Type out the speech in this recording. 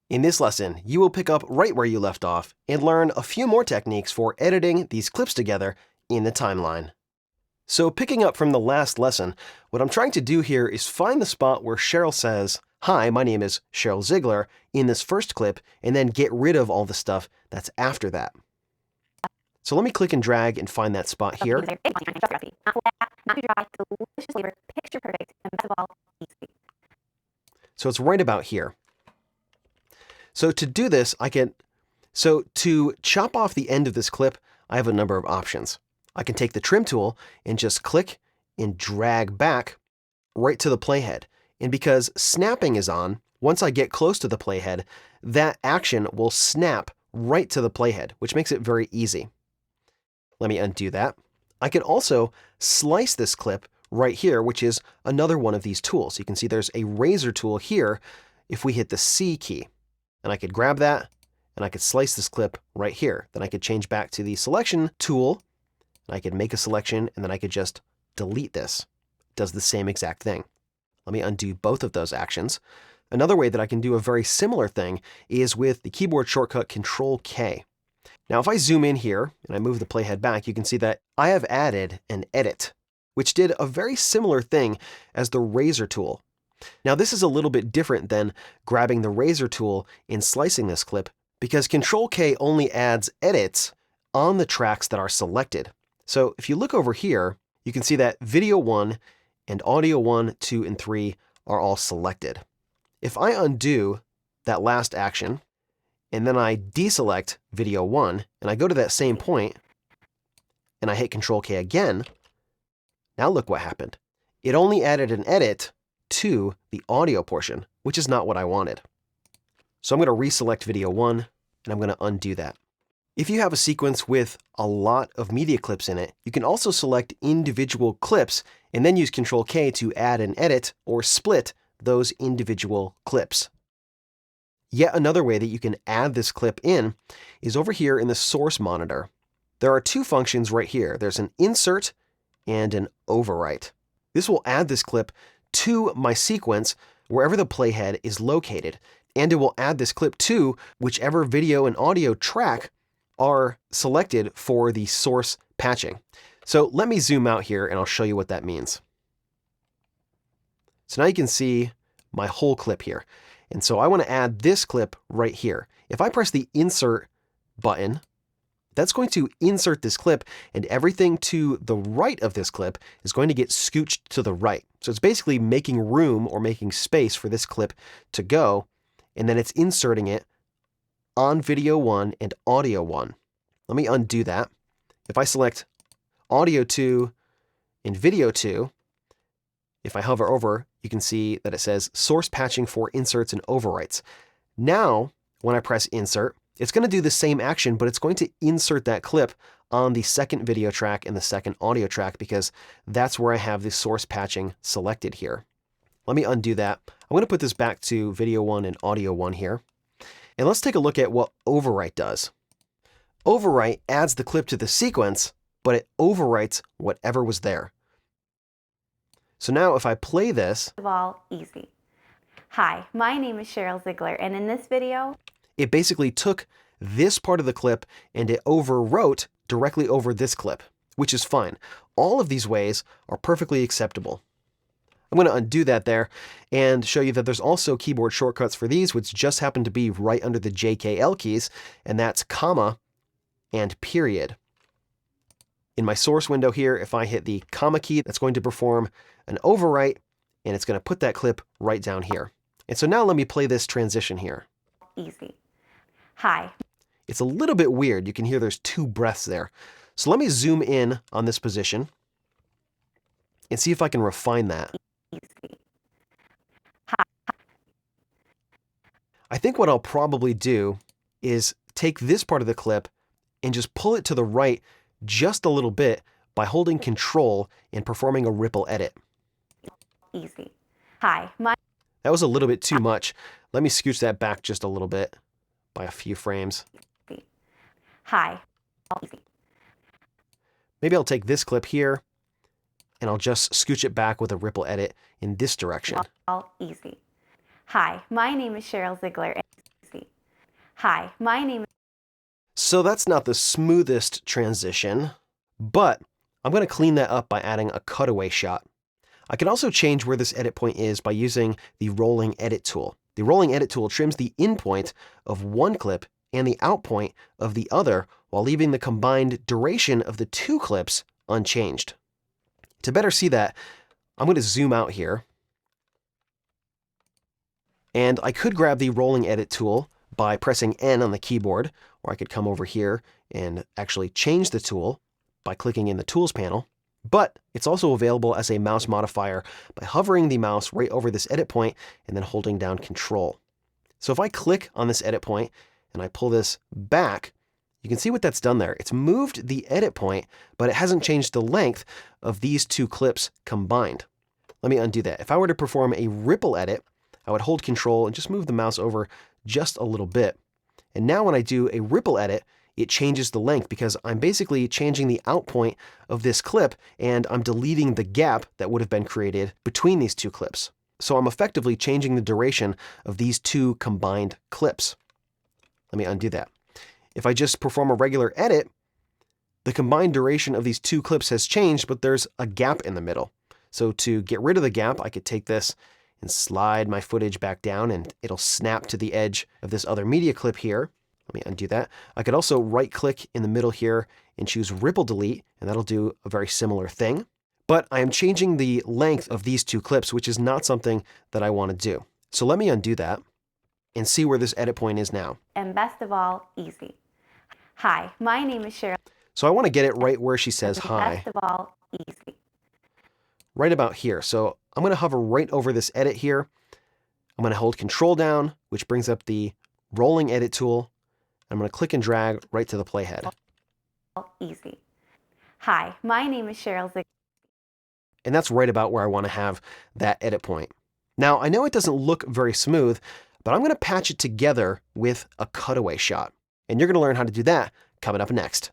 In this lesson, you will pick up right where you left off and learn a few more techniques for editing these clips together in the timeline. So picking up from the last lesson, what I'm trying to do here is find the spot where Cheryl says, "Hi, my name is Cheryl Ziegler," in this first clip, and then get rid of all the stuff that's after that. So let me click and drag and find that spot here. So it's right about here. So to do this, to chop off the end of this clip, I have a number of options. I can take the trim tool and just click and drag back right to the playhead. And because snapping is on, once I get close to the playhead, that action will snap right to the playhead, which makes it very easy. Let me undo that. I can also slice this clip right here, which is another one of these tools. You can see there's a razor tool here if we hit the C key. And I could grab that, and I could slice this clip right here. Then I could change back to the selection tool, and I could make a selection, and then I could just delete this. It does the same exact thing. Let me undo both of those actions. Another way that I can do a very similar thing is with the keyboard shortcut Control-K. Now, if I zoom in here, and I move the playhead back, you can see that I have added an edit, which did a very similar thing as the razor tool. Now, this is a little bit different than grabbing the razor tool and slicing this clip because Control-K only adds edits on the tracks that are selected. So if you look over here, you can see that video 1 and audio 1, 2, and 3 are all selected. If I undo that last action, and then I deselect video 1, and I go to that same point, and I hit Control-K again, now look what happened. It only added an edit to the audio portion, which is not what I wanted. So I'm going to reselect video 1, and I'm going to undo that. If you have a sequence with a lot of media clips in it, you can also select individual clips and then use Control-K to add an edit or split those individual clips. Yet another way that you can add this clip in is over here in the source monitor. There are two functions right here. There's an insert and an overwrite. This will add this clip to my sequence wherever the playhead is located, and it will add this clip to whichever video and audio track are selected for the source patching. So let me zoom out here and I'll show you what that means. So now you can see my whole clip here. And so I want to add this clip right here. If I press the insert button, that's going to insert this clip, and everything to the right of this clip is going to get scooched to the right. So it's basically making room or making space for this clip to go, and then it's inserting it on video 1 and audio 1. Let me undo that. If I select audio 2 and video 2, if I hover over, you can see that it says source patching for inserts and overwrites. Now, when I press insert, it's going to do the same action, but it's going to insert that clip on the second video track and the second audio track because that's where I have the source patching selected here. Let me undo that. I'm going to put this back to video 1 and audio 1 here. And let's take a look at what overwrite does. Overwrite adds the clip to the sequence, but it overwrites whatever was there. So now if I play this, easy. Hi, my name is Cheryl Ziegler, and in this video, it basically took this part of the clip and it overwrote directly over this clip, which is fine. All of these ways are perfectly acceptable. I'm going to undo that there and show you that there's also keyboard shortcuts for these, which just happen to be right under the JKL keys, and that's comma and period. In my source window here, if I hit the comma key, that's going to perform an overwrite, and it's going to put that clip right down here. And so now let me play this transition here. Easy. Hi. It's a little bit weird. You can hear there's two breaths there. So let me zoom in on this position and see if I can refine that. Easy. Hi. I think what I'll probably do is take this part of the clip and just pull it to the right just a little bit by holding Control and performing a ripple edit. Easy. Hi. That was a little bit too much. Let me scooch that back just a little bit by a few frames. Hi. Easy. Maybe I'll take this clip here and I'll just scooch it back with a ripple edit in this direction. All easy. Hi, my name is Cheryl Ziegler. Easy. Hi, my name is... So that's not the smoothest transition, but I'm going to clean that up by adding a cutaway shot. I can also change where this edit point is by using the rolling edit tool. The rolling edit tool trims the in point of one clip and the out point of the other while leaving the combined duration of the two clips unchanged. To better see that, I'm going to zoom out here. And I could grab the rolling edit tool by pressing N on the keyboard, or I could come over here and actually change the tool by clicking in the Tools panel. But it's also available as a mouse modifier by hovering the mouse right over this edit point and then holding down Control. So if I click on this edit point and I pull this back, you can see what that's done there. It's moved the edit point, but it hasn't changed the length of these two clips combined. Let me undo that. If I were to perform a ripple edit, I would hold Control and just move the mouse over just a little bit. And now when I do a ripple edit, it changes the length because I'm basically changing the out point of this clip and I'm deleting the gap that would have been created between these two clips. So I'm effectively changing the duration of these two combined clips. Let me undo that. If I just perform a regular edit, the combined duration of these two clips has changed, but there's a gap in the middle. So to get rid of the gap, I could take this and slide my footage back down and it'll snap to the edge of this other media clip here. Let me undo that. I could also right click in the middle here and choose Ripple Delete, and that'll do a very similar thing. But I am changing the length of these two clips, which is not something that I want to do. So let me undo that and see where this edit point is now. And best of all, easy. Hi, my name is Cheryl. So I want to get it right where she says hi. Best of all, easy. Right about here. So I'm going to hover right over this edit here. I'm going to hold Control down, which brings up the rolling edit tool. I'm going to click and drag right to the playhead. Easy. Hi, my name is Cheryl Ziegler. And that's right about where I want to have that edit point. Now, I know it doesn't look very smooth, but I'm going to patch it together with a cutaway shot. And you're going to learn how to do that coming up next.